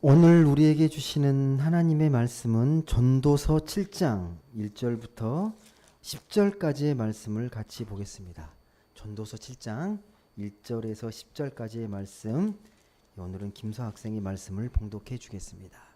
오늘 우리에게 주시는 하나님의 말씀은 전도서 7장 1절부터 10절까지의 말씀을 같이 보겠습니다. 전도서 7장 1절에서 10절까지의 말씀, 오늘은 김서 학생의 말씀을 봉독해 주겠습니다.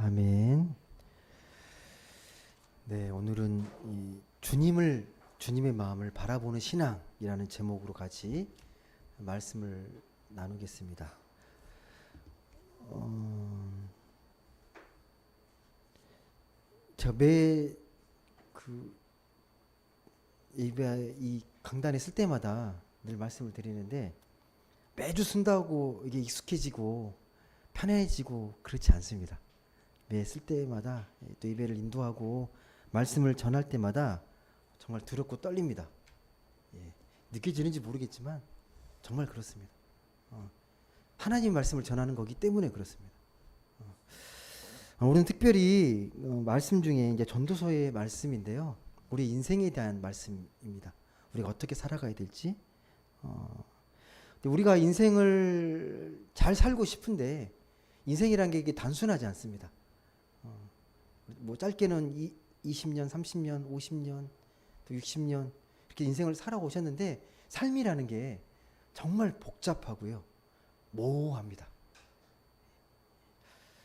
아멘. 네, 오늘은 이 주님의 마음을 바라보는 신앙이라는 제목으로 같이 말씀을 나누겠습니다. 제가 이 강단에 쓸 때마다 늘 말씀을 드리는데, 매주 쓴다고 이게 익숙해지고 편해지고 그렇지 않습니다. 매 쓸 때마다 또 예배를 인도하고 말씀을 전할 때마다 정말 두렵고 떨립니다. 느껴지는지 모르겠지만 정말 그렇습니다. 하나님 말씀을 전하는 거기 때문에 그렇습니다. 오늘은 특별히 말씀 중에 이제 전도서의 말씀인데요. 우리 인생에 대한 말씀입니다. 우리가 어떻게 살아가야 될지. 우리가 인생을 잘 살고 싶은데 인생이란 게 이게 단순하지 않습니다. 뭐 짧게는 20년, 30년, 50년, 또 60년 이렇게 인생을 살아오셨는데 삶이라는 게 정말 복잡하고요. 모호합니다.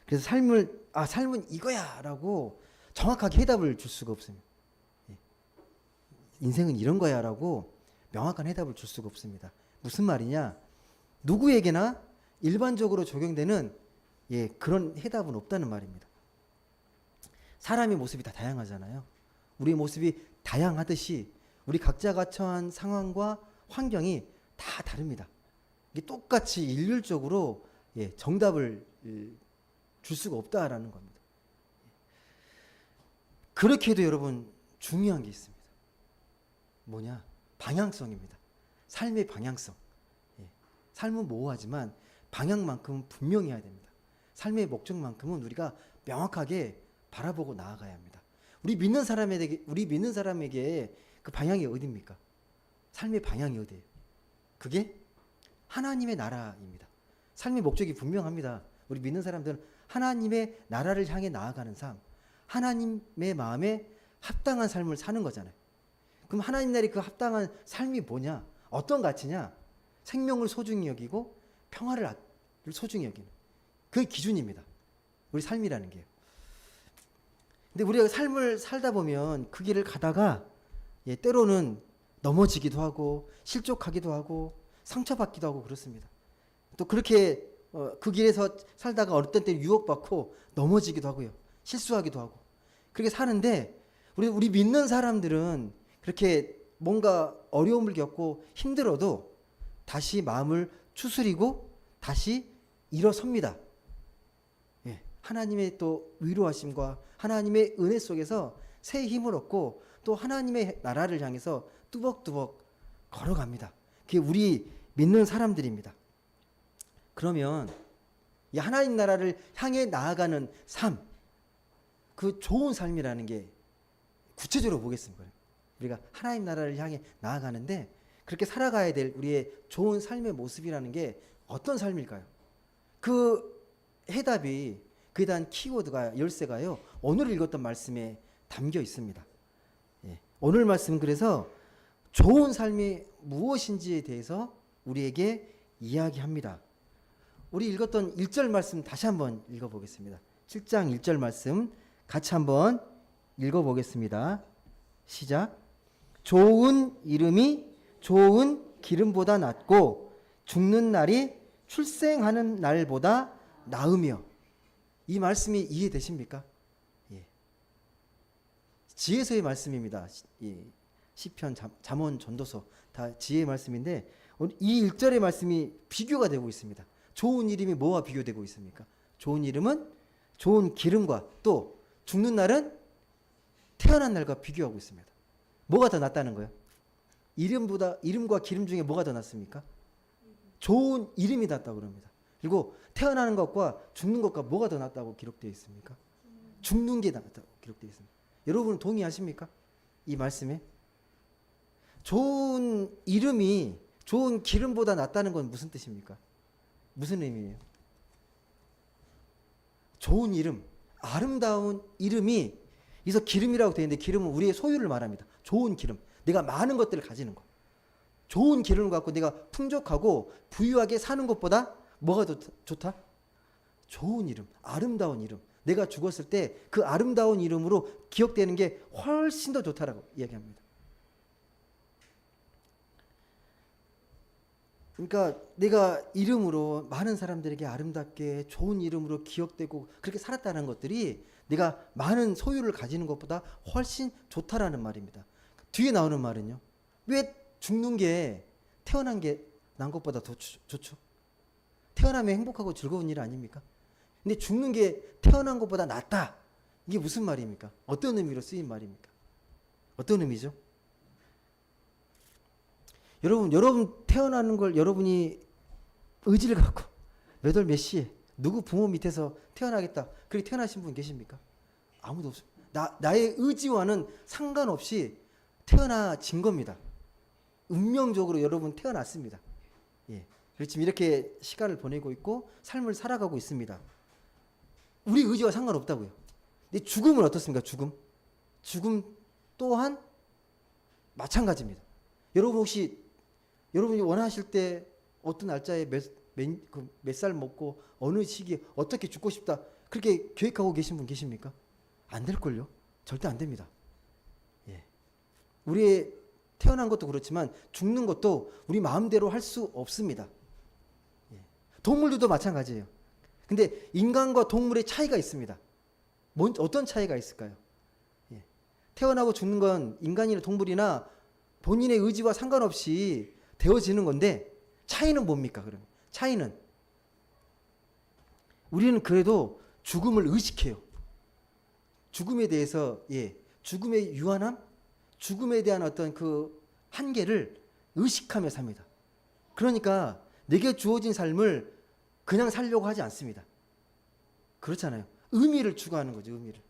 그래서 삶은 이거야라고 정확하게 해답을 줄 수가 없습니다. 인생은 이런 거야라고 명확한 해답을 줄 수가 없습니다. 무슨 말이냐? 누구에게나 일반적으로 적용되는 그런 해답은 없다는 말입니다. 사람의 모습이 다 다양하잖아요. 우리의 모습이 다양하듯이 우리 각자가 처한 상황과 환경이 다 다릅니다. 이게 똑같이 일률적으로 정답을 줄 수가 없다라는 겁니다. 그렇게 해도 여러분 중요한 게 있습니다. 뭐냐? 방향성입니다. 삶의 방향성. 삶은 모호하지만 방향만큼은 분명해야 됩니다. 삶의 목적만큼은 우리가 명확하게 바라보고 나아가야 합니다. 우리 믿는 사람에게 그 방향이 어디입니까? 삶의 방향이 어디예요? 그게 하나님의 나라입니다. 삶의 목적이 분명합니다. 우리 믿는 사람들은 하나님의 나라를 향해 나아가는 삶, 하나님의 마음에 합당한 삶을 사는 거잖아요. 그럼 하나님 나라의 그 합당한 삶이 뭐냐? 어떤 가치냐? 생명을 소중히 여기고 평화를 소중히 여기는 그게 기준입니다. 우리 삶이라는 게요. 근데 우리가 삶을 살다 보면 그 길을 가다가 때로는 넘어지기도 하고 실족하기도 하고 상처받기도 하고 그렇습니다. 또 그렇게 그 길에서 살다가 어떤 때 유혹받고 넘어지기도 하고요. 실수하기도 하고. 그렇게 사는데 우리 믿는 사람들은 그렇게 뭔가 어려움을 겪고 힘들어도 다시 마음을 추스리고 다시 일어섭니다. 하나님의 또 위로하심과 하나님의 은혜 속에서 새 힘을 얻고 또 하나님의 나라를 향해서 뚜벅뚜벅 걸어갑니다. 그게 우리 믿는 사람들입니다. 그러면 이 하나님 나라를 향해 나아가는 삶, 그 좋은 삶이라는 게 구체적으로 보겠습니다. 우리가 하나님 나라를 향해 나아가는데 그렇게 살아가야 될 우리의 좋은 삶의 모습이라는 게 어떤 삶일까요? 그 해답이, 그에 대한 키워드가, 열쇠가요, 오늘 읽었던 말씀에 담겨 있습니다. 오늘 말씀은 그래서 좋은 삶이 무엇인지에 대해서 우리에게 이야기합니다. 우리 읽었던 1절 말씀 다시 한번 읽어보겠습니다. 7장 1절 말씀 같이 한번 읽어보겠습니다. 시작. 좋은 이름이 좋은 기름보다 낫고 죽는 날이 출생하는 날보다 나으며. 이 말씀이 이해되십니까? 예. 지혜서의 말씀입니다. 시편, 잠언, 전도서 다 지혜의 말씀인데 이 1절의 말씀이 비교가 되고 있습니다. 좋은 이름이 뭐와 비교되고 있습니까? 좋은 이름은 좋은 기름과 또 죽는 날은 태어난 날과 비교하고 있습니다. 뭐가 더 낫다는 거예요? 이름과 기름 중에 뭐가 더 낫습니까? 좋은 이름이 낫다고 그럽니다. 그리고 태어나는 것과 죽는 것과 뭐가 더 낫다고 기록되어 있습니까? 죽는 게 낫다고 기록되어 있습니다. 여러분 동의하십니까? 이 말씀에? 좋은 이름이 좋은 기름보다 낫다는 건 무슨 뜻입니까? 무슨 의미예요? 좋은 이름, 아름다운 이름이 여기서 기름이라고 되어 있는데 기름은 우리의 소유를 말합니다. 좋은 기름, 내가 많은 것들을 가지는 것. 좋은 기름을 갖고 내가 풍족하고 부유하게 사는 것보다 뭐가 더 좋다? 좋은 이름, 아름다운 이름. 내가 죽었을 때 그 아름다운 이름으로 기억되는 게 훨씬 더 좋다라고 이야기합니다. 그러니까 내가 이름으로 많은 사람들에게 아름답게 좋은 이름으로 기억되고 그렇게 살았다는 것들이 내가 많은 소유를 가지는 것보다 훨씬 좋다라는 말입니다. 뒤에 나오는 말은요. 왜 죽는 게 태어난 게 난 것보다 더 좋죠? 태어나면 행복하고 즐거운 일 아닙니까? 근데 죽는 게 태어난 것보다 낫다. 이게 무슨 말입니까? 어떤 의미로 쓰인 말입니까? 어떤 의미죠? 여러분 태어나는 걸 여러분이 의지를 갖고 몇 월 몇 시에 누구 부모 밑에서 태어나겠다. 그렇게 태어나신 분 계십니까? 아무도 없습니다. 나의 의지와는 상관없이 태어나진 겁니다. 운명적으로 여러분 태어났습니다. 예. 지금 이렇게 시간을 보내고 있고 삶을 살아가고 있습니다. 우리 의지와 상관없다고요. 근데 죽음은 어떻습니까? 죽음 또한 마찬가지입니다. 여러분 혹시 여러분이 원하실 때 어떤 날짜에 몇 살 먹고 어느 시기에 어떻게 죽고 싶다 그렇게 계획하고 계신 분 계십니까? 안 될걸요? 절대 안 됩니다. 예. 우리의 태어난 것도 그렇지만 죽는 것도 우리 마음대로 할 수 없습니다. 예. 동물들도 마찬가지예요. 근데 인간과 동물의 차이가 있습니다. 어떤 차이가 있을까요? 예. 태어나고 죽는 건 인간이나 동물이나 본인의 의지와 상관없이 되어지는 건데 차이는 뭡니까? 그러면 차이는 우리는 그래도 죽음을 의식해요. 죽음에 대해서 죽음의 유한함, 죽음에 대한 어떤 그 한계를 의식하며 삽니다. 그러니까 내게 주어진 삶을 그냥 살려고 하지 않습니다. 그렇잖아요. 의미를 추구하는 거죠. 의미를.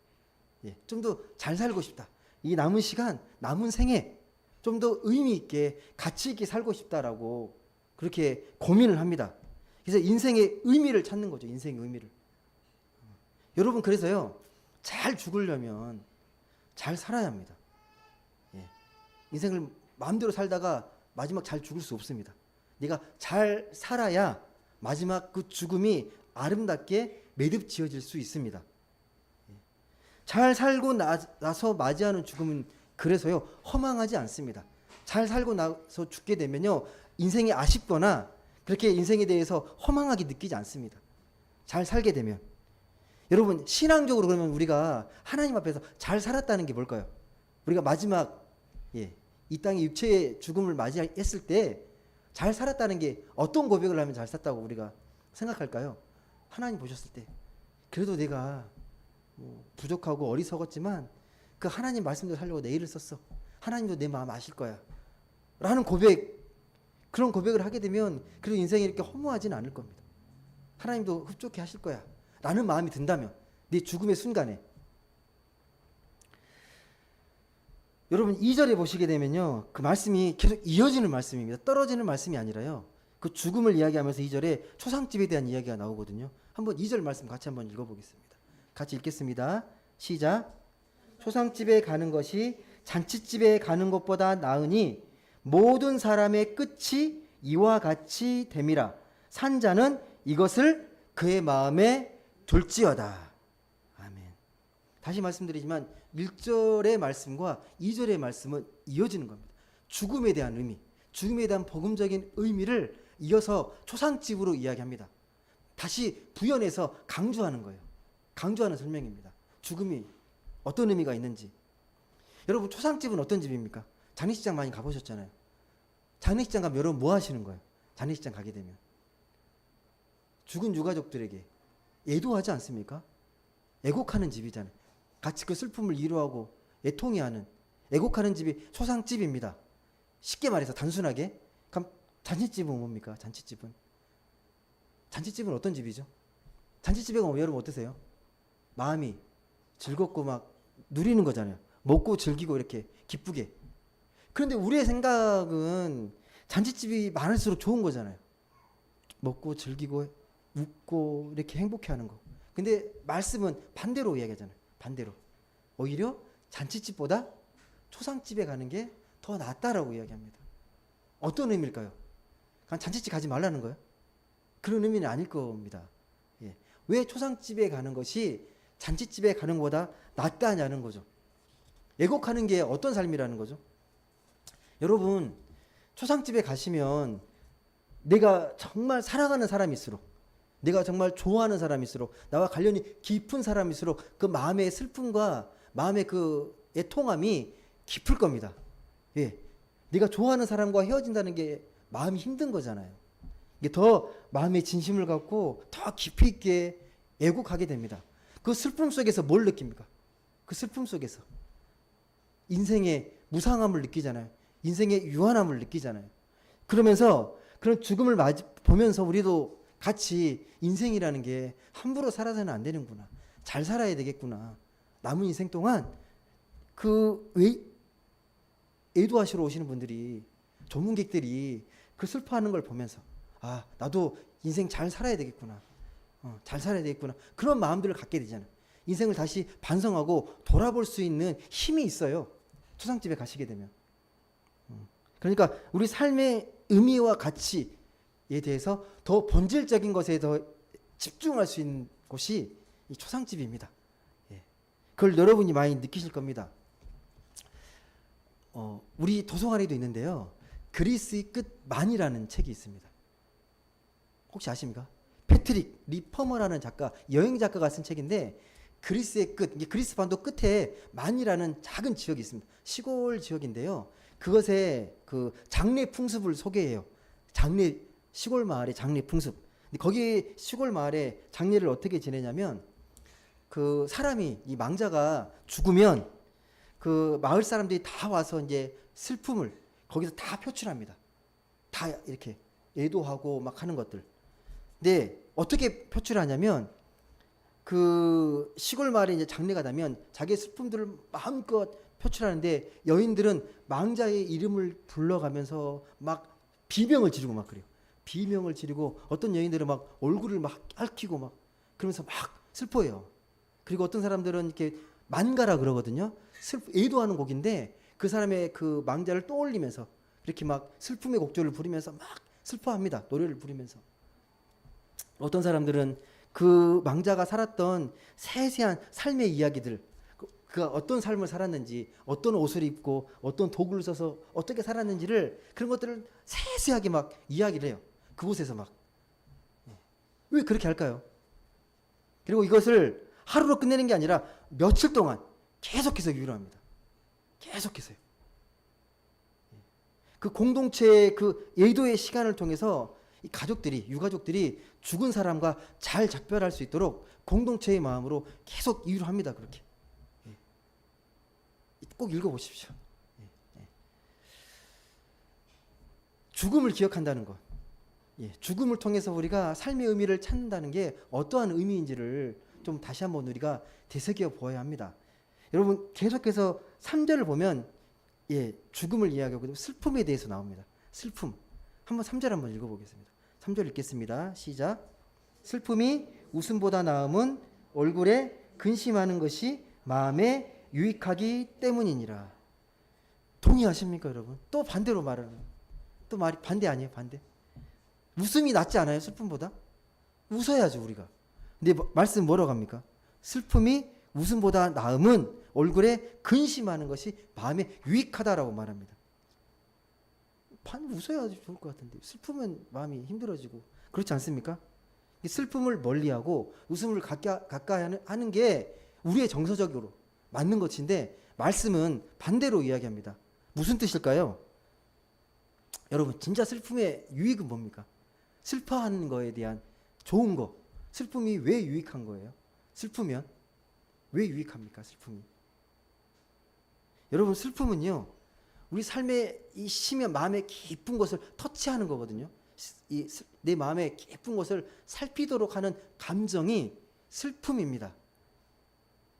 좀 더 잘 살고 싶다. 이 남은 시간, 남은 생에 좀 더 의미 있게 가치 있게 살고 싶다라고 그렇게 고민을 합니다. 그래서 인생의 의미를 찾는 거죠. 인생의 의미를. 여러분 그래서요. 잘 죽으려면 잘 살아야 합니다. 인생을 마음대로 살다가 마지막 잘 죽을 수 없습니다. 네가 잘 살아야 마지막 그 죽음이 아름답게 매듭 지어질 수 있습니다. 잘 살고 나서 맞이하는 죽음은 그래서요 허망하지 않습니다. 잘 살고 나서 죽게 되면요 인생이 아쉽거나 그렇게 인생에 대해서 허망하게 느끼지 않습니다. 잘 살게 되면. 여러분 신앙적으로 그러면 우리가 하나님 앞에서 잘 살았다는 게 뭘까요? 우리가 마지막 이 땅의 육체의 죽음을 맞이했을 때 잘 살았다는 게 어떤 고백을 하면 잘 샀다고 우리가 생각할까요? 하나님 보셨을 때 그래도 내가 부족하고 어리석었지만 그 하나님 말씀대로 살려고 내 일을 썼어. 하나님도 내 마음 아실 거야. 라는 그런 고백을 하게 되면 그래도 인생이 이렇게 허무하지는 않을 겁니다. 하나님도 흡족해 하실 거야. 라는 마음이 든다면 내 죽음의 순간에 여러분 2절에 보시게 되면요. 그 말씀이 계속 이어지는 말씀입니다. 떨어지는 말씀이 아니라요. 그 죽음을 이야기하면서 2절에 초상집에 대한 이야기가 나오거든요. 한번 2절 말씀 같이 한번 읽어보겠습니다. 같이 읽겠습니다. 시작. 초상집에 가는 것이 잔치집에 가는 것보다 나으니 모든 사람의 끝이 이와 같이 됨이라. 산자는 이것을 그의 마음에 둘지어다. 아멘. 다시 말씀드리지만 1절의 말씀과 2절의 말씀은 이어지는 겁니다. 죽음에 대한 의미, 죽음에 대한 복음적인 의미를 이어서 초상집으로 이야기합니다. 다시 부연해서 강조하는 거예요. 강조하는 설명입니다. 죽음이 어떤 의미가 있는지. 여러분, 초상집은 어떤 집입니까? 장례식장 많이 가보셨잖아요. 장례식장 가면 여러분 뭐 하시는 거예요? 장례식장 가게 되면 죽은 유가족들에게 애도하지 않습니까? 애곡하는 집이잖아요. 같이 그 슬픔을 이루하고 애통해 하는, 애곡하는 집이 초상집입니다. 쉽게 말해서 단순하게. 그럼 잔치집은 뭡니까? 잔치집은 어떤 집이죠? 잔치집에 가면 여러분 어떠세요? 마음이 즐겁고 막 누리는 거잖아요. 먹고 즐기고 이렇게 기쁘게. 그런데 우리의 생각은 잔치집이 많을수록 좋은 거잖아요. 먹고 즐기고 웃고 이렇게 행복해하는 거. 근데 말씀은 반대로 이야기하잖아요. 반대로. 오히려 잔치집보다 초상집에 가는 게 더 낫다라고 이야기합니다. 어떤 의미일까요? 그냥 잔치집 가지 말라는 거예요? 그런 의미는 아닐 겁니다. 예. 왜 초상집에 가는 것이 잔치집에 가는 것보다 낫다냐는 거죠. 애곡하는 게 어떤 삶이라는 거죠? 여러분, 초상집에 가시면 내가 정말 사랑하는 사람일수록, 내가 정말 좋아하는 사람일수록, 나와 관련이 깊은 사람일수록 그 마음의 슬픔과 마음의 그 애통함이 깊을 겁니다. 예. 네가 좋아하는 사람과 헤어진다는 게 마음이 힘든 거잖아요. 이게 더 마음의 진심을 갖고 더 깊이 있게 애곡하게 됩니다. 그 슬픔 속에서 뭘 느낍니까? 그 슬픔 속에서 인생의 무상함을 느끼잖아요. 인생의 유한함을 느끼잖아요. 그러면서 그런 죽음을 보면서 우리도 같이 인생이라는 게 함부로 살아서는 안 되는구나. 잘 살아야 되겠구나. 남은 인생 동안 그 애도하시러 오시는 분들이, 조문객들이 그 슬퍼하는 걸 보면서 아, 나도 인생 잘 살아야 되겠구나. 잘 살아야 되겠구나. 그런 마음들을 갖게 되잖아요. 인생을 다시 반성하고 돌아볼 수 있는 힘이 있어요. 초상집에 가시게 되면. 그러니까 우리 삶의 의미와 가치에 대해서 더 본질적인 것에 더 집중할 수 있는 곳이 이 초상집입니다. 예. 그걸 여러분이 많이 느끼실 겁니다. 우리 도서관에도 있는데요. 그리스의 끝만이라는 책이 있습니다. 혹시 아십니까? 패트릭 리퍼머라는 작가, 여행 작가가 쓴 책인데 그리스의 끝, 이게 그리스 반도 끝에 만이라는 작은 지역이 있습니다. 시골 지역인데요. 그것의 그 장례 풍습을 소개해요. 시골 마을의 장례 풍습. 거기 시골 마을에 장례를 어떻게 지내냐면 그 사람이, 이 망자가 죽으면 그 마을 사람들이 다 와서 이제 슬픔을 거기서 다 표출합니다. 다 이렇게 애도하고 막 하는 것들. 근데 어떻게 표출하냐면 그 시골 마을에 이제 장례가 나면 자기의 슬픔들을 마음껏 표출하는데 여인들은 망자의 이름을 불러가면서 막 비명을 지르고 막 그래요. 비명을 지르고 어떤 여인들은 막 얼굴을 막 핥히고 막 그러면서 막 슬퍼해요. 그리고 어떤 사람들은 이렇게 만가라 그러거든요. 애도하는 곡인데 그 사람의 그 망자를 떠올리면서 이렇게 막 슬픔의 곡조를 부르면서 막 슬퍼합니다. 노래를 부르면서. 어떤 사람들은 그 망자가 살았던 세세한 삶의 이야기들, 그가 어떤 삶을 살았는지, 어떤 옷을 입고 어떤 도구를 써서 어떻게 살았는지를, 그런 것들을 세세하게 막 이야기를 해요. 그곳에서 막. 왜 그렇게 할까요? 그리고 이것을 하루로 끝내는 게 아니라 며칠 동안 계속해서 유료합니다. 계속해서요. 그 공동체의 그 예도의 시간을 통해서 이 가족들이, 유가족들이 죽은 사람과 잘 작별할 수 있도록 공동체의 마음으로 계속 이유합니다. 그렇게. 꼭 읽어보십시오. 죽음을 기억한다는 것. 죽음을 통해서 우리가 삶의 의미를 찾는다는 게 어떠한 의미인지를 좀 다시 한번 우리가 되새겨 보아야 합니다. 여러분, 계속해서 3절을 보면 죽음을 이야기하고 슬픔에 대해서 나옵니다. 슬픔. 한번 3절 한번 읽어보겠습니다. 3절 읽겠습니다. 시작. 슬픔이 웃음보다 나음은 얼굴에 근심하는 것이 마음에 유익하기 때문이니라. 동의하십니까, 여러분? 또 반대로 말하는. 또 말이 반대 아니에요, 반대? 웃음이 낫지 않아요, 슬픔보다? 웃어야죠 우리가. 근데 말씀 뭐라고 합니까? 슬픔이 웃음보다 나음은 얼굴에 근심하는 것이 마음에 유익하다라고 말합니다. 반 웃어야지 좋을 것 같은데 슬프면 마음이 힘들어지고 그렇지 않습니까? 슬픔을 멀리하고 웃음을 가까이 하는 게 우리의 정서적으로 맞는 것인데 말씀은 반대로 이야기합니다. 무슨 뜻일까요? 여러분 진짜 슬픔의 유익은 뭡니까? 슬퍼하는 거에 대한 좋은 거. 슬픔이 왜 유익한 거예요? 슬프면 왜 유익합니까? 슬픔이. 여러분 슬픔은요. 우리 삶의 이 심연 마음의 깊은 것을 터치하는 거거든요. 내 마음의 깊은 것을 살피도록 하는 감정이 슬픔입니다.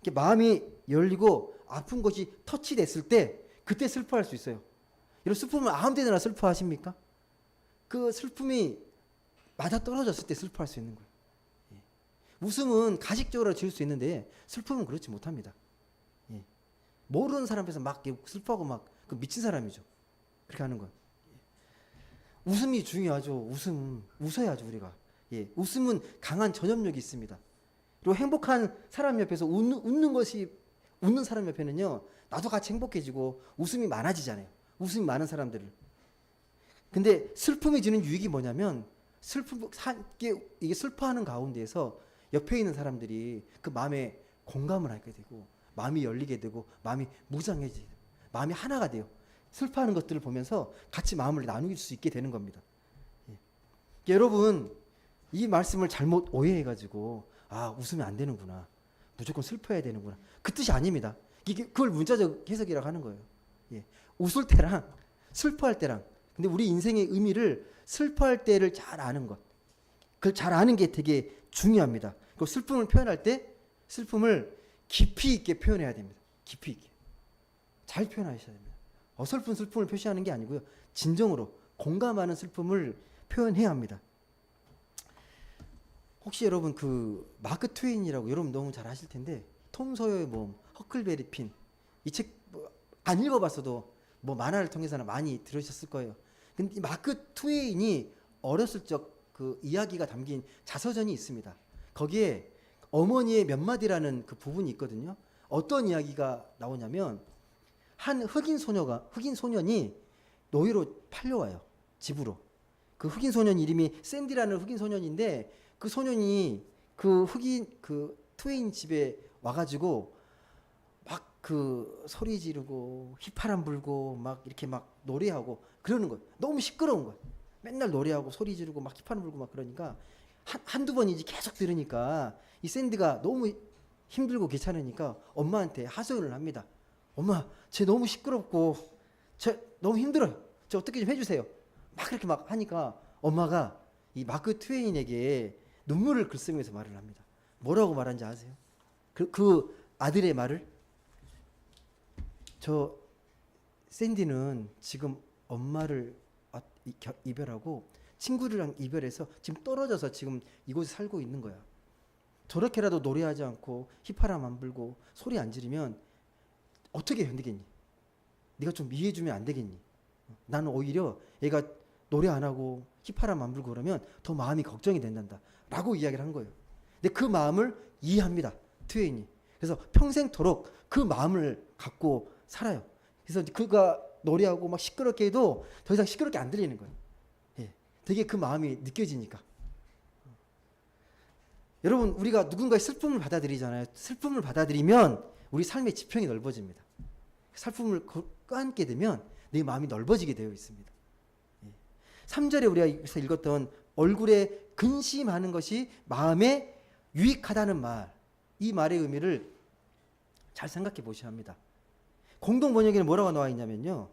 이렇게 마음이 열리고 아픈 것이 터치됐을 때 그때 슬퍼할 수 있어요. 여러분 슬픔을 아무 데나 슬퍼하십니까? 그 슬픔이 맞아 떨어졌을 때 슬퍼할 수 있는 거예요. 예. 웃음은 가식적으로 지을 수 있는데 슬픔은 그렇지 못합니다. 예. 모르는 사람 앞에서 막 슬퍼하고 막 그 미친 사람이죠. 그렇게 하는 건. 예. 웃음이 중요하죠. 웃어야죠 우리가. 예. 웃음은 강한 전염력이 있습니다. 그리고 행복한 사람 옆에서 웃는 사람 옆에는요 나도 같이 행복해지고 웃음이 많아지잖아요. 웃음이 많은 사람들을. 근데 슬픔이 주는 유익이 뭐냐면 이게 슬퍼하는 가운데에서 옆에 있는 사람들이 그 마음에 공감을 하게 되고 마음이 열리게 되고 마음이 무장해지고 마음이 하나가 돼요. 슬퍼하는 것들을 보면서 같이 마음을 나눌 수 있게 되는 겁니다. 예. 여러분 이 말씀을 잘못 오해해가지고 웃으면 안 되는구나. 무조건 슬퍼해야 되는구나. 그 뜻이 아닙니다. 그걸 문자적 해석이라고 하는 거예요. 예. 웃을 때랑 슬퍼할 때랑 근데 우리 인생의 의미를 슬퍼할 때를 잘 아는 것. 그걸 잘 아는 게 되게 중요합니다. 그리고 슬픔을 표현할 때 슬픔을 깊이 있게 표현해야 됩니다. 깊이 있게. 잘 표현하셔야 됩니다. 어설픈 슬픔을 표시하는 게 아니고요. 진정으로 공감하는 슬픔을 표현해야 합니다. 혹시 여러분 그 마크 트웨인이라고 여러분 너무 잘 아실 텐데 톰 소여의 모험, 허클베리 핀 이 책 안 읽어봤어도 뭐 만화를 통해서나 많이 들으셨을 거예요. 근데 이 마크 트웨인이 어렸을 적 그 이야기가 담긴 자서전이 있습니다. 거기에 어머니의 몇 마디라는 그 부분이 있거든요. 어떤 이야기가 나오냐면 한 흑인 소년이 노예로 팔려와요. 집으로. 그 흑인 소년 이름이 샌디라는 흑인 소년인데 그 소년이 그 트웨인 집에 와가지고 막 그 소리 지르고 휘파람 불고 막 이렇게 막 노래하고 그러는 거예요. 너무 시끄러운 거예요. 맨날 노래하고 소리 지르고 막 휘파람 불고 막 그러니까 한두 번이지 계속 들으니까 이 샌디가 너무 힘들고 귀찮으니까 엄마한테 하소연을 합니다. 엄마, 쟤 너무 시끄럽고 쟤 너무 힘들어요. 쟤 어떻게 좀 해주세요. 막 그렇게 막 하니까 엄마가 이 마크 트웨인에게 눈물을 글쓰면서 말을 합니다. 뭐라고 말한지 아세요? 그 아들의 말을 저 샌디는 지금 엄마를 이별하고 친구들이랑 이별해서 지금 떨어져서 지금 이곳에 살고 있는 거야. 저렇게라도 노래하지 않고 휘파람 안 불고 소리 안 지르면 어떻게 견디겠니? 네가 좀 이해해주면 안 되겠니? 나는 오히려 얘가 노래 안 하고 휘파람 안 불고 그러면 더 마음이 걱정이 된단다 라고 이야기를 한 거예요. 근데 그 마음을 이해합니다. 트웨인이. 그래서 평생토록 그 마음을 갖고 살아요. 그래서 그가 노래하고 막 시끄럽게 해도 더 이상 시끄럽게 안 들리는 거예요. 예. 되게 그 마음이 느껴지니까. 여러분 우리가 누군가의 슬픔을 받아들이잖아요. 슬픔을 받아들이면 우리 삶의 지평이 넓어집니다. 슬픔을 껴안게 되면 내 마음이 넓어지게 되어 있습니다. 3절에 우리가 읽었던 얼굴에 근심하는 것이 마음에 유익하다는 말, 이 말의 의미를 잘 생각해 보셔야 합니다. 공동 번역에는 뭐라고 나와 있냐면요.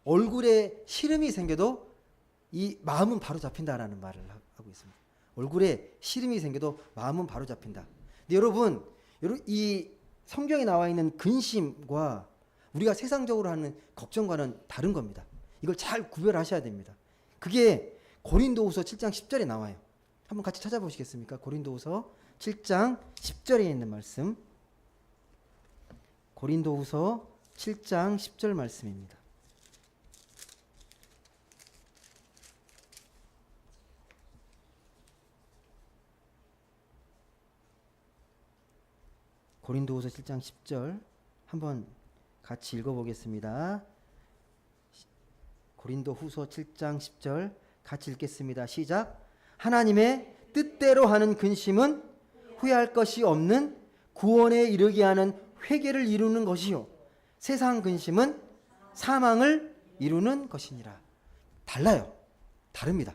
얼굴에 시름이 생겨도 이 마음은 바로 잡힌다라는 말을 하고 있습니다. 얼굴에 시름이 생겨도 마음은 바로 잡힌다. 근데 여러분 이 성경에 나와 있는 근심과 우리가 세상적으로 하는 걱정과는 다른 겁니다. 이걸 잘 구별하셔야 됩니다. 그게 고린도후서 7장 10절에 나와요. 한번 같이 찾아보시겠습니까? 고린도후서 7장 10절에 있는 말씀. 고린도후서 7장 10절 말씀입니다. 고린도후서 7장 10절 한번 같이 읽어보겠습니다. 고린도후서 7장 10절 같이 읽겠습니다. 시작. 하나님의 뜻대로 하는 근심은 후회할 것이 없는 구원에 이르게 하는 회개를 이루는 것이요 세상 근심은 사망을 이루는 것이니라. 달라요. 다릅니다.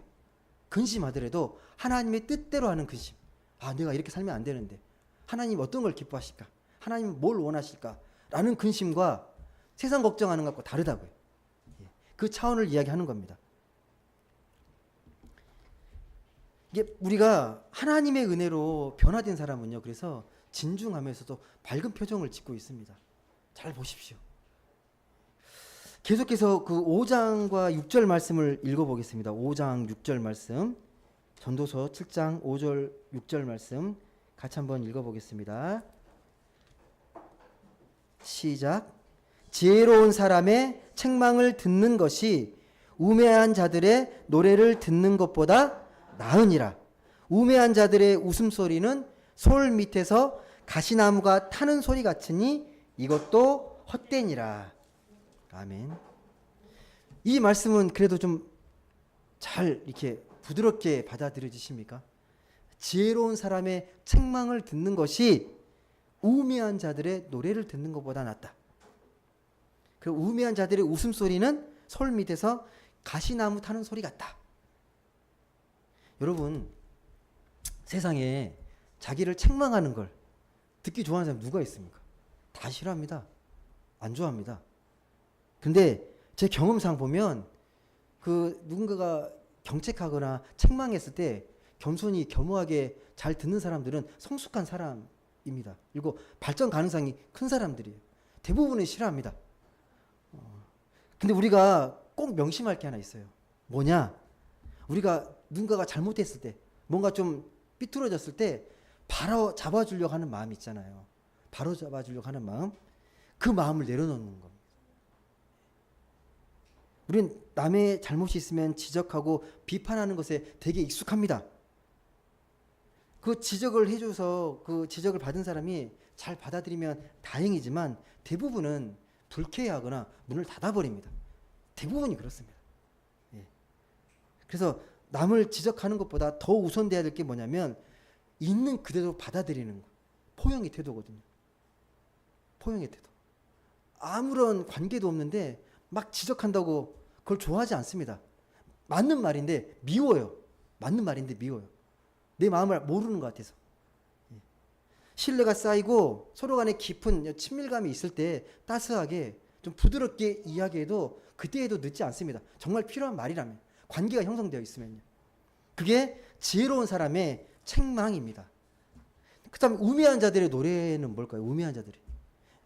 근심하더라도 하나님의 뜻대로 하는 근심. 아, 내가 이렇게 살면 안 되는데 하나님 어떤 걸 기뻐하실까? 하나님 뭘 원하실까? 라는 근심과 세상 걱정하는 것과 다르다고요. 그 차원을 이야기하는 겁니다. 이게 우리가 하나님의 은혜로 변화된 사람은요, 그래서 진중하면서도 밝은 표정을 짓고 있습니다. 잘 보십시오. 계속해서 그 5장과 6절 말씀을 읽어보겠습니다. 5장 6절 말씀, 전도서 7장 5절 6절 말씀 같이 한번 읽어보겠습니다. 시작. 지혜로운 사람의 책망을 듣는 것이 우매한 자들의 노래를 듣는 것보다 나으니라. 우매한 자들의 웃음소리는 솔 밑에서 가시나무가 타는 소리 같으니 이것도 헛되니라. 아멘. 이 말씀은 그래도 좀 잘 이렇게 부드럽게 받아들여지십니까? 지혜로운 사람의 책망을 듣는 것이 우매한 자들의 노래를 듣는 것보다 낫다. 그 우매한 자들의 웃음소리는 솔 밑에서 가시나무 타는 소리 같다. 여러분, 세상에 자기를 책망하는 걸 듣기 좋아하는 사람 누가 있습니까? 다 싫어합니다. 안 좋아합니다. 근데 제 경험상 보면 그 누군가가 경책하거나 책망했을 때 겸손히 겸허하게 잘 듣는 사람들은 성숙한 사람입니다. 그리고 발전 가능성이 큰 사람들이에요. 대부분은 싫어합니다. 근데 우리가 꼭 명심할 게 하나 있어요. 뭐냐? 우리가 누군가가 잘못했을 때, 뭔가 좀 삐뚤어졌을 때 바로 잡아주려고 하는 마음이 있잖아요. 바로 잡아주려고 하는 마음. 그 마음을 내려놓는 겁니다. 우린 남의 잘못이 있으면 지적하고 비판하는 것에 되게 익숙합니다. 그 지적을 해줘서 그 지적을 받은 사람이 잘 받아들이면 다행이지만 대부분은 불쾌해하거나 문을 닫아버립니다. 대부분이 그렇습니다. 예. 그래서 남을 지적하는 것보다 더 우선돼야 될 게 뭐냐면 있는 그대로 받아들이는 것. 포용의 태도거든요. 포용의 태도. 아무런 관계도 없는데 막 지적한다고 그걸 좋아하지 않습니다. 맞는 말인데 미워요. 맞는 말인데 미워요. 내 마음을 모르는 것 같아서. 신뢰가 쌓이고 서로 간에 깊은 친밀감이 있을 때 따스하게 좀 부드럽게 이야기해도 그때에도 늦지 않습니다. 정말 필요한 말이라면. 관계가 형성되어 있으면요. 그게 지혜로운 사람의 책망입니다. 그 다음에 우매한 자들의 노래는 뭘까요? 우매한 자들이.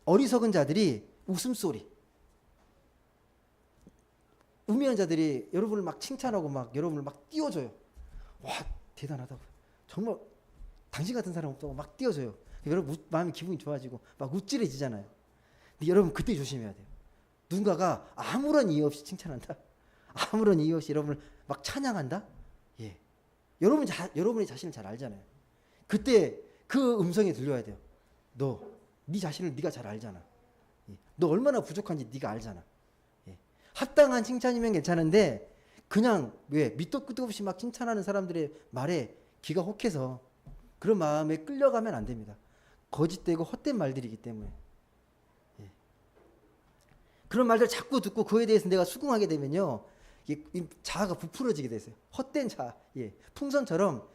어리석은 자들이 웃음소리. 우매한 자들이 여러분을 막 칭찬하고 막 여러분을 막 띄워줘요. 와, 대단하다고. 정말 당신 같은 사람 없다고 막 띄워줘요. 여러분 마음이 기분이 좋아지고 막 우쭐해지잖아요. 근데 여러분 그때 조심해야 돼요. 누군가가 아무런 이유 없이 칭찬한다. 아무런 이유 없이 여러분을 막 찬양한다. 예. 여러분이 자신을 잘 알잖아요. 그때 그 음성이 들려야 돼요. 네 자신을 네가 잘 알잖아. 예. 너 얼마나 부족한지 네가 알잖아. 예. 합당한 칭찬이면 괜찮은데 그냥 왜 밑도 끝도 없이 막 칭찬하는 사람들의 말에 귀가 혹해서 그런 마음에 끌려가면 안 됩니다. 거짓되고 헛된 말들이기 때문에. 예. 그런 말들 자꾸 듣고 그에 대해서 내가 수긍하게 되면요. 이 자아가 부풀어지게 되세요. 헛된 자아. 예. 풍선처럼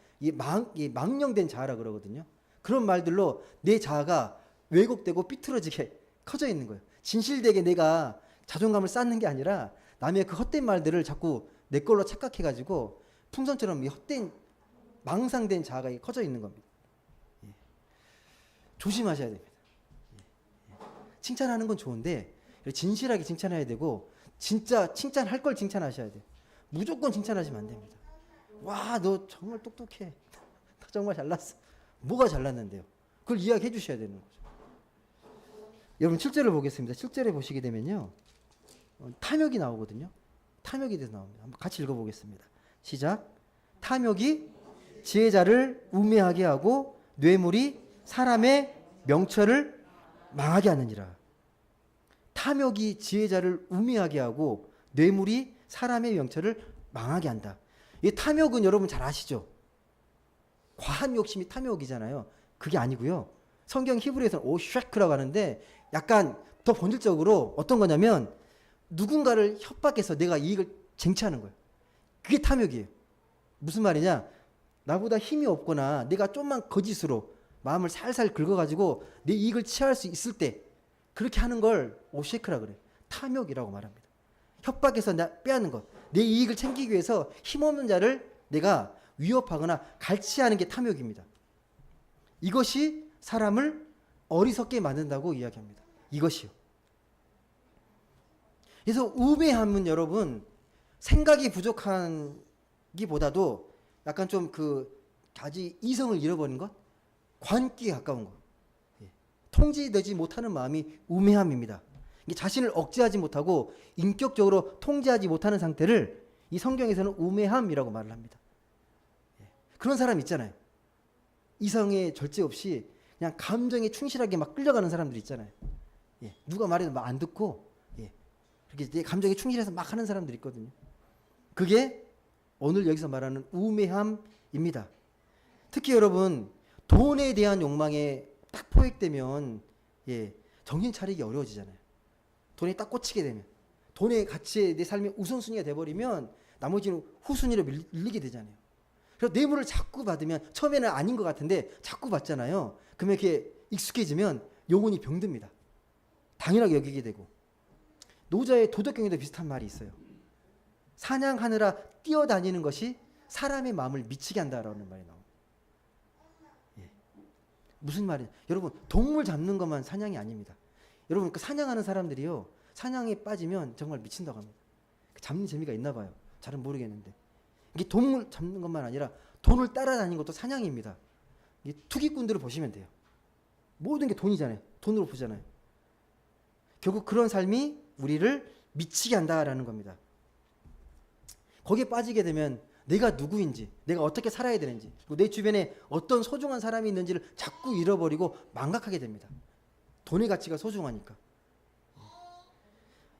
망령된 자아라 그러거든요. 그런 말들로 내 자아가 왜곡되고 삐뚤어지게 커져 있는 거예요. 진실되게 내가 자존감을 쌓는 게 아니라 남의 그 헛된 말들을 자꾸 내 걸로 착각해가지고 풍선처럼 이 헛된 망상된 자아가 커져 있는 겁니다. 예. 조심하셔야 됩니다. 예. 칭찬하는 건 좋은데 진실하게 칭찬해야 되고 진짜 칭찬할 걸 칭찬하셔야 돼요. 무조건 칭찬하시면 안 됩니다. 와, 너 정말 똑똑해. 너 정말 잘났어. 뭐가 잘났는데요? 그걸 이야기해 주셔야 되는 거죠. 여러분 7절을 보겠습니다. 7절에 보시게 되면요. 탐욕이 나오거든요. 탐욕에 대해서 나옵니다. 한번 같이 읽어보겠습니다. 시작. 탐욕이 지혜자를 우매하게 하고 뇌물이 사람의 명철을 망하게 하느니라. 탐욕이 지혜자를 우매하게 하고 뇌물이 사람의 명철을 망하게 한다. 이 탐욕은 여러분 잘 아시죠? 과한 욕심이 탐욕이잖아요. 그게 아니고요. 성경 히브리에서는 오샤크라고 하는데 약간 더 본질적으로 어떤 거냐면 누군가를 협박해서 내가 이익을 쟁취하는 거예요. 그게 탐욕이에요. 무슨 말이냐? 나보다 힘이 없거나 내가 좀만 거짓으로 마음을 살살 긁어가지고 내 이익을 취할 수 있을 때 그렇게 하는 걸 오셰크라 그래요. 탐욕이라고 말합니다. 협박해서 빼앗는 것. 내 이익을 챙기기 위해서 힘없는 자를 내가 위협하거나 갈취하는 게 탐욕입니다. 이것이 사람을 어리석게 만든다고 이야기합니다. 이것이요. 그래서 우매함은 여러분 생각이 부족한 기보다도 약간 좀 아직 이성을 잃어버린 것, 관기에 가까운 것, 통제되지 못하는 마음이 우매함입니다. 자신을 억제하지 못하고 인격적으로 통제하지 못하는 상태를 이 성경에서는 우매함이라고 말을 합니다. 그런 사람 있잖아요. 이성에 절제 없이 그냥 감정에 충실하게 막 끌려가는 사람들 있잖아요. 누가 말해도 막 안 듣고 그렇게 내 감정에 충실해서 막 하는 사람들 있거든요. 그게 오늘 여기서 말하는 우매함입니다. 특히 여러분 돈에 대한 욕망에 딱 포획되면 정신 차리기 어려워지잖아요. 돈에 딱 꽂히게 되면 돈의 가치에 내 삶의 우선순위가 돼버리면 나머지는 후순위로 밀리게 되잖아요. 그래서 뇌물을 자꾸 받으면 처음에는 아닌 것 같은데 자꾸 받잖아요. 그러면 이렇게 익숙해지면 영혼이 병듭니다. 당연하게 여기게 되고 노자의 도덕경에도 비슷한 말이 있어요. 사냥하느라 뛰어다니는 것이 사람의 마음을 미치게 한다라는 말이 나옵니다. 무슨 말이냐? 여러분 동물 잡는 것만 사냥이 아닙니다. 여러분 그 사냥하는 사람들이요 사냥에 빠지면 정말 미친다고 합니다. 잡는 재미가 있나 봐요. 잘은 모르겠는데 이게 동물 잡는 것만 아니라 돈을 따라다니는 것도 사냥입니다. 이게 투기꾼들을 보시면 돼요. 모든 게 돈이잖아요. 돈으로 보잖아요. 결국 그런 삶이 우리를 미치게 한다라는 겁니다. 거기에 빠지게 되면 내가 누구인지, 내가 어떻게 살아야 되는지, 그리고 내 주변에 어떤 소중한 사람이 있는지를 자꾸 잃어버리고 망각하게 됩니다. 돈의 가치가 소중하니까.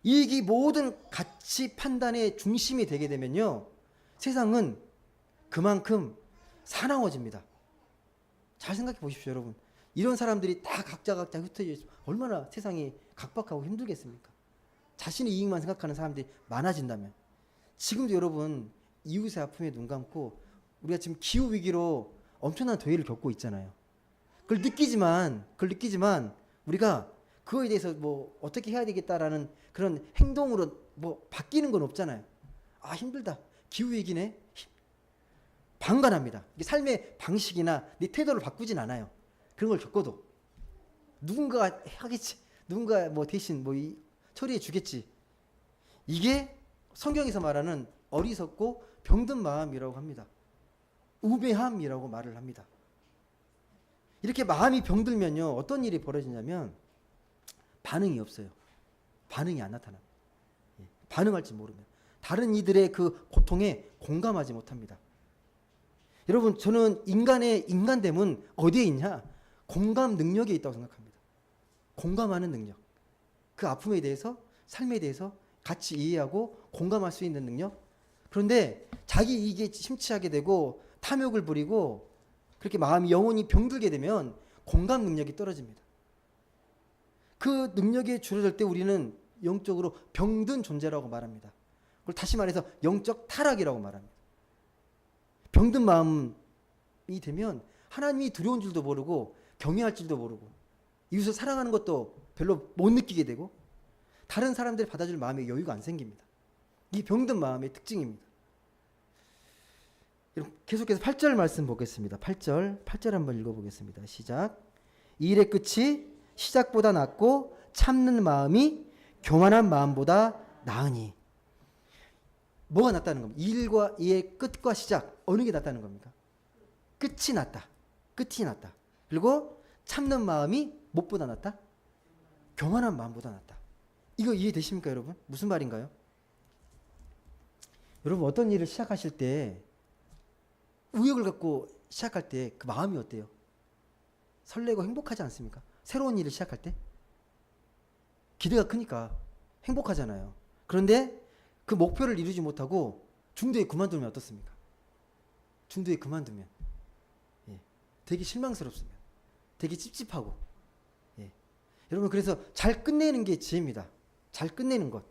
이익이 모든 가치 판단의 중심이 되게 되면요. 세상은 그만큼 사나워집니다. 잘 생각해 보십시오, 여러분. 이런 사람들이 다 각자 흩어져 있으면 얼마나 세상이 각박하고 힘들겠습니까? 자신의 이익만 생각하는 사람들이 많아진다면. 지금도 여러분 이웃의 아픔에 눈 감고 우리가 지금 기후위기로 엄청난 더위를 겪고 있잖아요. 그걸 느끼지만 우리가 그거에 대해서 뭐 어떻게 해야 되겠다라는 그런 행동으로 뭐 바뀌는 건 없잖아요. 아 힘들다. 기후위기네. 방관합니다. 삶의 방식이나 내 태도를 바꾸진 않아요. 그런 걸 겪어도 누군가가 하겠지. 누군가 뭐 대신 처리해 주겠지. 이게 성경에서 말하는 어리석고 병든 마음이라고 합니다. 우매함이라고 말을 합니다. 이렇게 마음이 병들면요 어떤 일이 벌어지냐면 반응이 없어요. 반응이 안 나타납니다. 반응할지 모르면 다른 이들의 그 고통에 공감하지 못합니다. 여러분 저는 인간의 인간됨은 어디에 있냐? 공감 능력에 있다고 생각합니다. 공감하는 능력. 그 아픔에 대해서 삶에 대해서 같이 이해하고 공감할 수 있는 능력. 그런데 자기 이익에 심취하게 되고 탐욕을 부리고 그렇게 마음이 영혼이 병들게 되면 공감 능력이 떨어집니다. 그 능력이 줄어들 때 우리는 영적으로 병든 존재라고 말합니다. 그걸 다시 말해서 영적 타락이라고 말합니다. 병든 마음이 되면 하나님이 두려운 줄도 모르고 경외할 줄도 모르고 이웃을 사랑하는 것도 별로 못 느끼게 되고 다른 사람들이 받아줄 마음에 여유가 안 생깁니다. 이 병든 마음의 특징입니다. 계속해서 8절 말씀 보겠습니다. 8절 한번 읽어보겠습니다. 시작. 이 일의 끝이 시작보다 낫고 참는 마음이 교만한 마음보다 나으니. 뭐가 낫다는 겁니까? 일과 이의 끝과 시작 어느 게 낫다는 겁니까? 끝이 낫다. 끝이 낫다. 그리고 참는 마음이 무엇보다 낫다? 교만한 마음보다 낫다. 이거 이해되십니까 여러분? 무슨 말인가요? 여러분 어떤 일을 시작하실 때 의욕을 갖고 시작할 때 그 마음이 어때요? 설레고 행복하지 않습니까? 새로운 일을 시작할 때? 기대가 크니까 행복하잖아요. 그런데 그 목표를 이루지 못하고 중도에 그만두면 어떻습니까? 중도에 그만두면 되게 실망스럽습니다. 되게 찝찝하고. 여러분, 그래서 잘 끝내는 게 지혜입니다. 잘 끝내는 것.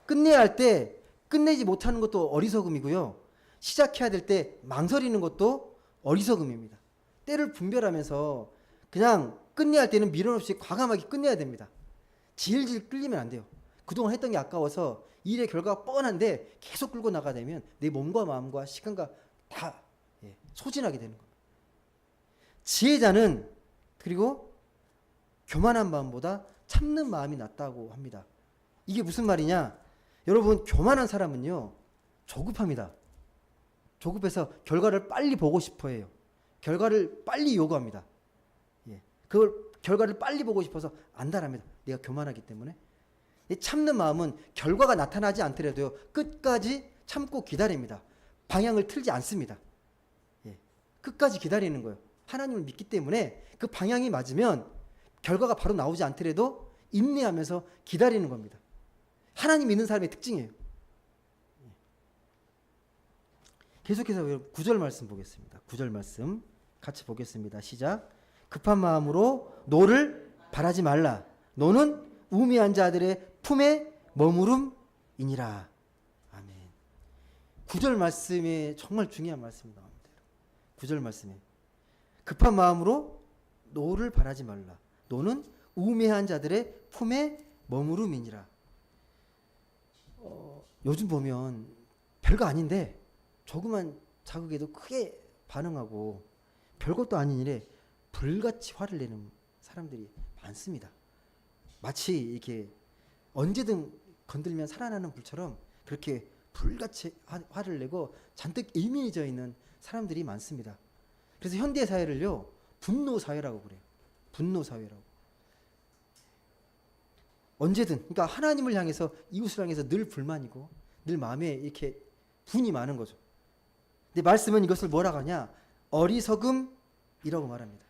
끝내야 할 때 끝내지 못하는 것도 어리석음이고요. 시작해야 될 때 망설이는 것도 어리석음입니다. 때를 분별하면서 그냥 끝내야 할 때는 미련 없이 과감하게 끝내야 됩니다. 질질 끌리면 안 돼요. 그동안 했던 게 아까워서 일의 결과가 뻔한데 계속 끌고 나가다 보면 내 몸과 마음과 시간과 다 소진하게 되는 겁니다. 지혜자는 그리고 교만한 마음보다 참는 마음이 낫다고 합니다. 이게 무슨 말이냐? 여러분, 교만한 사람은요 조급합니다. 조급해서 결과를 빨리 보고 싶어 해요. 결과를 빨리 요구합니다. 그걸 결과를 빨리 보고 싶어서 안달합니다. 내가 교만하기 때문에. 참는 마음은 결과가 나타나지 않더라도요 끝까지 참고 기다립니다. 방향을 틀지 않습니다. 끝까지 기다리는 거예요. 하나님을 믿기 때문에 그 방향이 맞으면 결과가 바로 나오지 않더라도 인내하면서 기다리는 겁니다. 하나님 믿는 사람의 특징이에요. 계속해서 9절 말씀 보겠습니다. 9절 말씀 같이 보겠습니다. 시작. 급한 마음으로 노를 바라지 말라. 노는 우매한 자들의 품에 머무름이니라. 아멘. 9절 말씀에 정말 중요한 말씀이 나옵니다. 9절 말씀에 급한 마음으로 노를 바라지 말라. 노는 우매한 자들의 품에 머무름이니라. 요즘 보면 별거 아닌데 조그만 자극에도 크게 반응하고 별것도 아닌 일에 불같이 화를 내는 사람들이 많습니다. 마치 이렇게 언제든 건들면 살아나는 불처럼 그렇게 불같이 화를 내고 잔뜩 예민해져 있는 사람들이 많습니다. 그래서 현대 사회를요 분노 사회라고 그래요. 분노 사회라고. 언제든, 그러니까 하나님을 향해서, 이웃을 향해서 늘 불만이고 늘 마음에 이렇게 분이 많은 거죠. 근데 말씀은 이것을 뭐라고 하냐? 어리석음이라고 말합니다.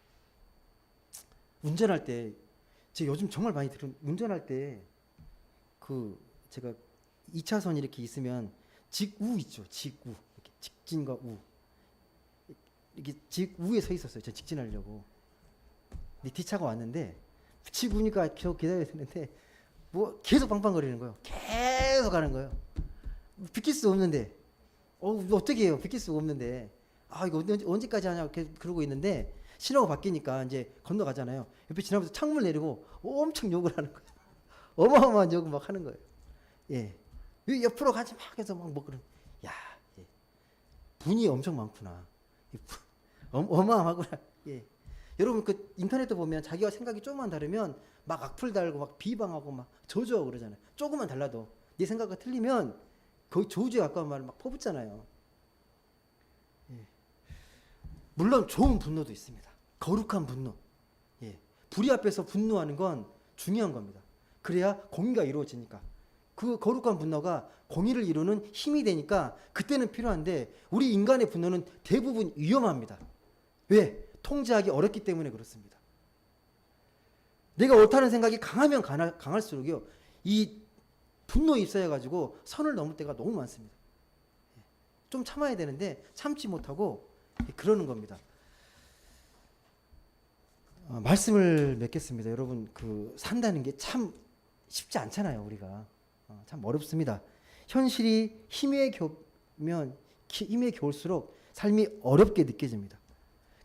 운전할 때, 제가 요즘 정말 많이 들은, 운전할 때 제가 2차선 이렇게 있으면 직우 있죠. 직우. 이렇게 직진과 우. 이렇게 직우에 서 있었어요. 제가 직진하려고. 근데 뒷차가 왔는데 직우니까 계속 기다려야 되는데 뭐 계속 빵빵거리는 거예요. 계속 가는 거예요. 비킬 수 없는데 어떻게 해요? 비킬 수가 없는데 이거 언제까지 하냐 그러고 있는데 신호가 바뀌니까 이제 건너가잖아요. 옆에 지나면서 창문 내리고 엄청 욕을 하는 거예요. 어마어마한 욕을 막 하는 거예요. 왜 옆으로 가지 막 해서 막 그런. 분이 엄청 많구나. 어마어마하구나. 여러분 그 인터넷도 보면 자기와 생각이 조금만 다르면 막 악플 달고 막 비방하고 막 저주하고 그러잖아요. 조금만 달라도 네 생각과 틀리면 거의 저주에 가까운 말을 막 퍼붓잖아요. 물론 좋은 분노도 있습니다. 거룩한 분노. 불의 앞에서 분노하는 건 중요한 겁니다. 그래야 공의가 이루어지니까. 그 거룩한 분노가 공의를 이루는 힘이 되니까 그때는 필요한데 우리 인간의 분노는 대부분 위험합니다. 왜? 통제하기 어렵기 때문에 그렇습니다. 내가 옳다는 생각이 강하면 강할수록요 이 분노에 입사해가지고 선을 넘을 때가 너무 많습니다. 좀 참아야 되는데 참지 못하고 그러는 겁니다. 말씀을 맺겠습니다. 여러분 산다는 게 참 쉽지 않잖아요. 우리가 참 어렵습니다. 현실이 힘에 겨울수록 삶이 어렵게 느껴집니다.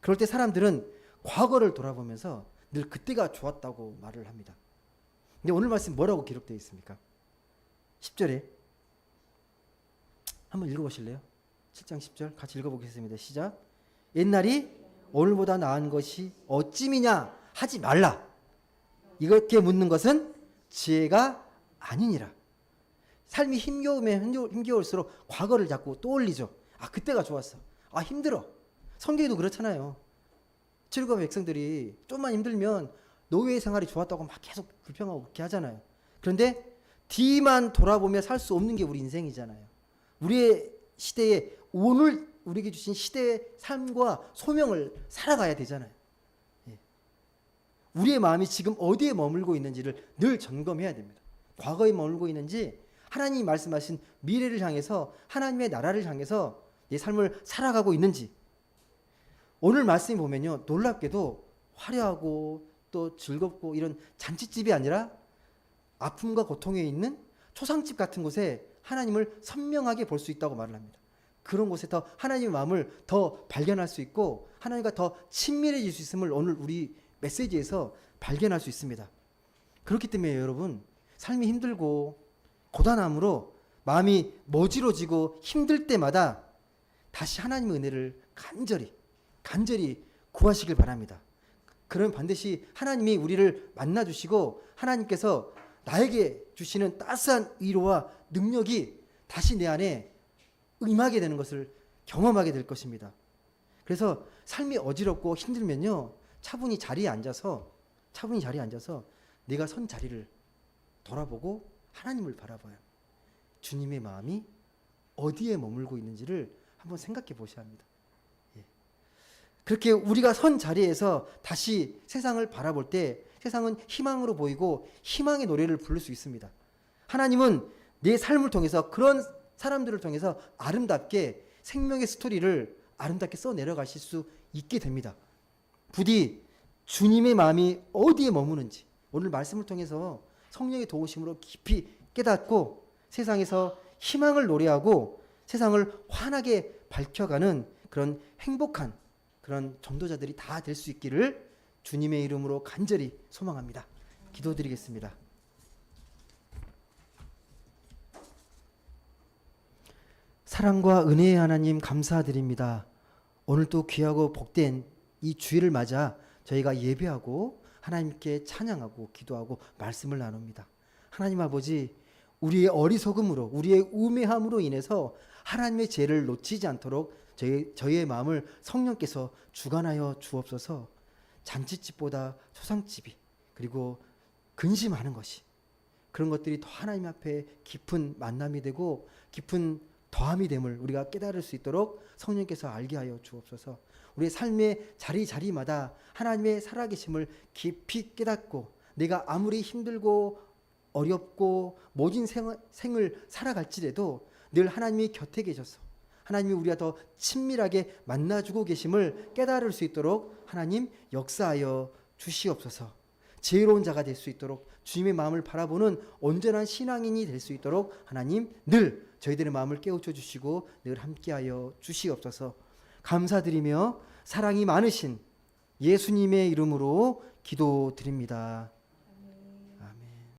그럴 때 사람들은 과거를 돌아보면서 늘 그때가 좋았다고 말을 합니다. 근데 오늘 말씀 뭐라고 기록되어 있습니까? 10절에 한번 읽어보실래요? 7장 10절 같이 읽어보겠습니다. 시작. 옛날이 오늘보다 나은 것이 어찌미냐 하지 말라. 이렇게 묻는 것은 지혜가 아니니라. 삶이 힘겨울수록 과거를 자꾸 떠올리죠. 그때가 좋았어. 힘들어. 성경에도 그렇잖아요. 칠굽의 백성들이 좀만 힘들면 노예 생활이 좋았다고 막 계속 불평하고 그렇게 하잖아요. 그런데 뒤만 돌아보며 살 수 없는 게 우리 인생이잖아요. 우리의 시대에 오늘 우리에게 주신 시대의 삶과 소명을 살아가야 되잖아요. 우리의 마음이 지금 어디에 머물고 있는지를 늘 점검해야 됩니다. 과거에 머물고 있는지, 하나님이 말씀하신 미래를 향해서, 하나님의 나라를 향해서 내 삶을 살아가고 있는지. 오늘 말씀이 보면요, 놀랍게도 화려하고 또 즐겁고 이런 잔치집이 아니라 아픔과 고통에 있는 초상집 같은 곳에 하나님을 선명하게 볼 수 있다고 말을 합니다. 그런 곳에 더 하나님의 마음을 더 발견할 수 있고 하나님과 더 친밀해질 수 있음을 오늘 우리 메시지에서 발견할 수 있습니다. 그렇기 때문에 여러분, 삶이 힘들고 고단함으로 마음이 모지러지고 힘들 때마다 다시 하나님의 은혜를 간절히 구하시길 바랍니다. 그러면 반드시 하나님이 우리를 만나주시고 하나님께서 나에게 주시는 따스한 위로와 능력이 다시 내 안에 임하게 되는 것을 경험하게 될 것입니다. 그래서 삶이 어지럽고 힘들면요, 차분히 자리에 앉아서 내가 선 자리를 돌아보고 하나님을 바라봐요. 주님의 마음이 어디에 머물고 있는지를 한번 생각해 보셔야 합니다. 그렇게 우리가 선 자리에서 다시 세상을 바라볼 때 세상은 희망으로 보이고 희망의 노래를 부를 수 있습니다. 하나님은 내 삶을 통해서, 그런 사람들을 통해서 아름답게 생명의 스토리를 아름답게 써 내려가실 수 있게 됩니다. 부디 주님의 마음이 어디에 머무는지 오늘 말씀을 통해서 성령의 도우심으로 깊이 깨닫고 세상에서 희망을 노래하고 세상을 환하게 밝혀가는 그런 행복한 그런 전도자들이 다 될 수 있기를 주님의 이름으로 간절히 소망합니다. 기도드리겠습니다. 사랑과 은혜의 하나님, 감사드립니다. 오늘 또 귀하고 복된 이 주일을 맞아 저희가 예배하고 하나님께 찬양하고 기도하고 말씀을 나눕니다. 하나님 아버지, 우리의 어리석음으로, 우리의 우매함으로 인해서 하나님의 죄를 놓치지 않도록 저희의 마음을 성령께서 주관하여 주옵소서. 잔치집보다 초상집이, 그리고 근심하는 것이, 그런 것들이 더 하나님 앞에 깊은 만남이 되고 깊은 더함이 됨을 우리가 깨달을 수 있도록 성령께서 알게 하여 주옵소서. 우리의 삶의 자리마다 하나님의 살아계심을 깊이 깨닫고 내가 아무리 힘들고 어렵고 모진 생을 살아갈지라도 늘 하나님이 곁에 계셔서 하나님이 우리가 더 친밀하게 만나주고 계심을 깨달을 수 있도록 하나님 역사하여 주시옵소서. 지혜로운 자가 될 수 있도록, 주님의 마음을 바라보는 온전한 신앙인이 될 수 있도록 하나님 늘 저희들의 마음을 깨우쳐 주시고 늘 함께하여 주시옵소서. 감사드리며 사랑이 많으신 예수님의 이름으로 기도드립니다.